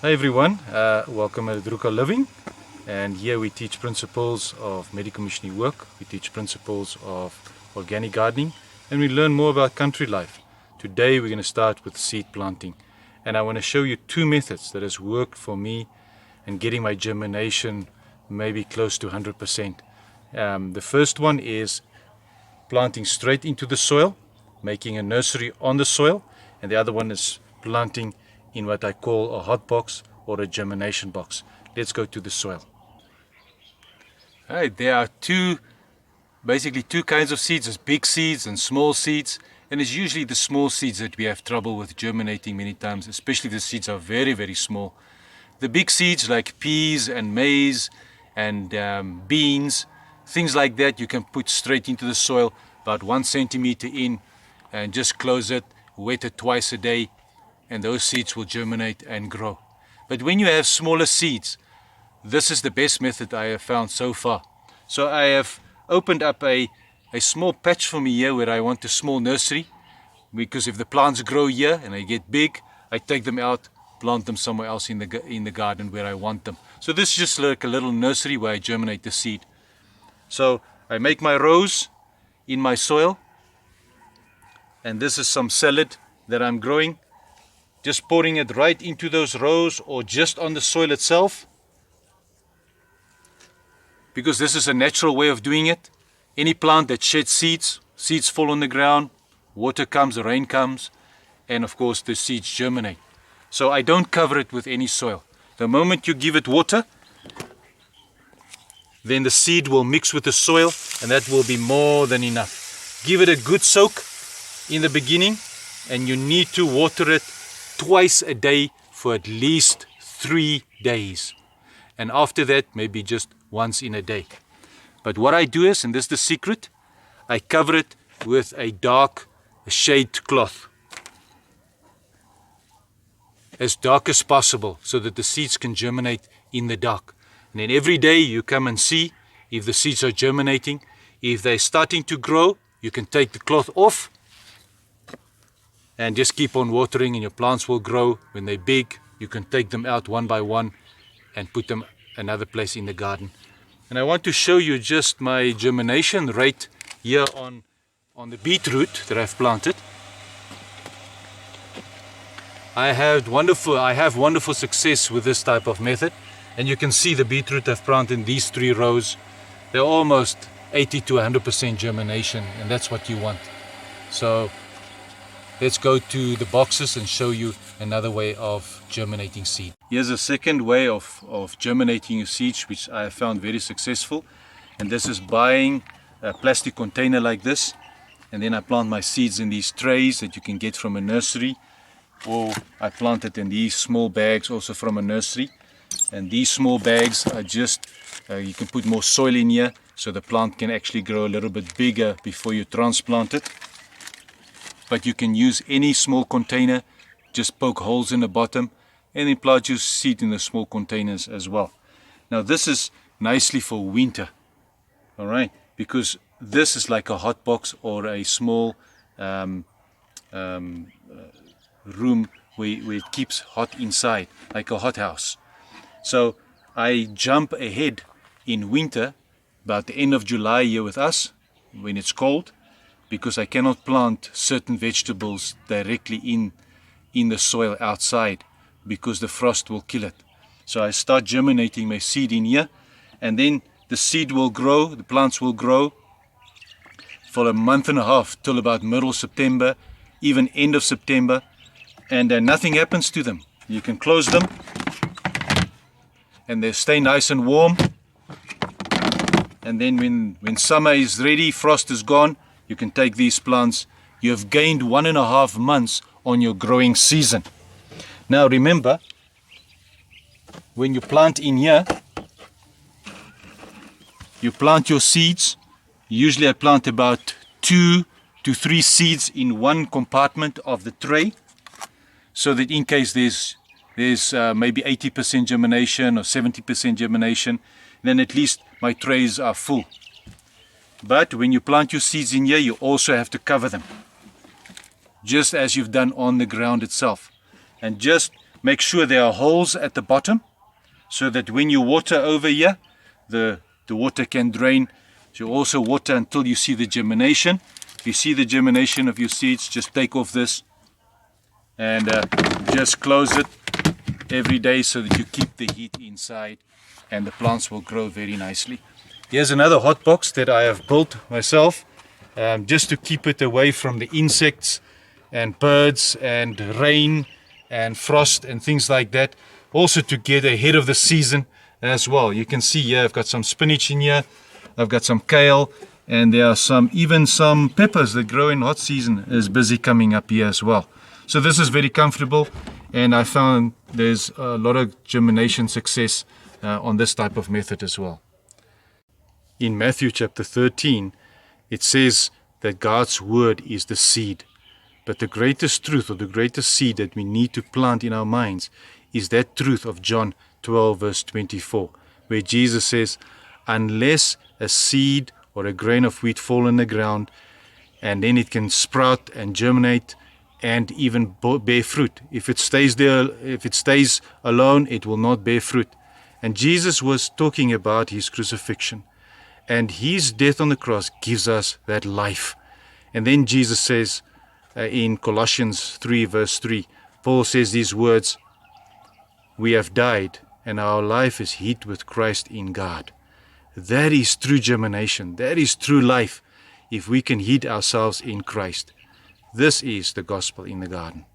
Hi everyone, welcome at Arukah Living, and here we teach principles of medical missionary work, we teach principles of organic gardening, and we learn more about country life. Today we're going to start with seed planting, and I want to show you two methods that has worked for me in getting my germination maybe close to 100%. The first one is planting straight into the soil, making a nursery on the soil, and the other one is planting in what I call a hot box or a germination box. Let's go to the soil. Alright, there are basically two kinds of seeds. There's big seeds and small seeds, and it's usually the small seeds that we have trouble with germinating many times, especially the seeds are very, very small. The big seeds like peas and maize and beans, things like that, you can put straight into the soil, about 1 centimeter in, and just close it, wet it twice a day, and those seeds will germinate and grow. But when you have smaller seeds, this is the best method I have found so far. So I have opened up a small patch for me here where I want a small nursery, because if the plants grow here and they get big, I take them out, plant them somewhere else in the garden where I want them. So this is just like a little nursery where I germinate the seed. So I make my rows in my soil, and this is some salad that I'm growing. Just pouring it right into those rows or just on the soil itself, because this is a natural way of doing it. Any plant that sheds seeds fall on the ground, water comes, the rain comes, and of course the seeds germinate. So I don't cover it with any soil. The moment you give it water, then the seed will mix with the soil, and that will be more than enough. Give it a good soak in the beginning, and you need to water it twice a day for at least 3 days, and after that maybe just once in a day. But what I do is, and this is the secret, I cover it with a dark shade cloth, as dark as possible, so that the seeds can germinate in the dark. And then every day you come and see if the seeds are germinating. If they're starting to grow, you can take the cloth off and just keep on watering, and your plants will grow. When they're big, you can take them out one by one and put them another place in the garden. And I want to show you just my germination rate here on the beetroot that I've planted. I have wonderful success with this type of method, and you can see the beetroot I've planted in these 3 rows. They're almost 80 to 100% germination, and that's what you want. So let's go to the boxes and show you another way of germinating seed. Here's a second way of germinating your seeds, which I have found very successful. And this is buying a plastic container like this. And then I plant my seeds in these trays that you can get from a nursery. Or I plant it in these small bags also from a nursery. And these small bags are just, you can put more soil in here, so the plant can actually grow a little bit bigger before you transplant it. But you can use any small container, just poke holes in the bottom, and then plant your seed in the small containers as well. Now this is nicely for winter, all right, because this is like a hot box or a small room where it keeps hot inside, like a hothouse. So I jump ahead in winter, about the end of July here with us, when it's cold, because I cannot plant certain vegetables directly in the soil outside, because the frost will kill it. So I start germinating my seed in here, and then the seed will grow, the plants will grow for a month and a half, till about middle September, even end of September, and nothing happens to them. You can close them, and they stay nice and warm. And then when summer is ready, frost is gone, you can take these plants. You have gained 1.5 months on your growing season. Now remember, when you plant in here, you plant your seeds. Usually I plant about 2 to 3 seeds in one compartment of the tray, so that in case there's maybe 80% germination or 70% germination, then at least my trays are full. But when you plant your seeds in here, you also have to cover them, just as you've done on the ground itself. And just make sure there are holes at the bottom so that when you water over here, the water can drain. So you also water until you see the germination. If you see the germination of your seeds, just take off this and just close it every day so that you keep the heat inside and the plants will grow very nicely. Here's another hot box that I have built myself, just to keep it away from the insects and birds and rain and frost and things like that. Also to get ahead of the season as well. You can see here I've got some spinach in here, I've got some kale, and there are even some peppers that grow in hot season is busy coming up here as well. So this is very comfortable, and I found there's a lot of germination success on this type of method as well. In Matthew chapter 13, it says that God's word is the seed. But the greatest truth, or the greatest seed that we need to plant in our minds, is that truth of John 12 verse 24, where Jesus says, unless a seed or a grain of wheat fall in the ground, and then it can sprout and germinate and even bear fruit. If it stays there, if it stays alone, it will not bear fruit. And Jesus was talking about his crucifixion, and his death on the cross gives us that life. And then Jesus says in Colossians 3 verse 3, Paul says these words, we have died and our life is hid with Christ in God. That is true germination. That is true life if we can hid ourselves in Christ. This is the gospel in the garden.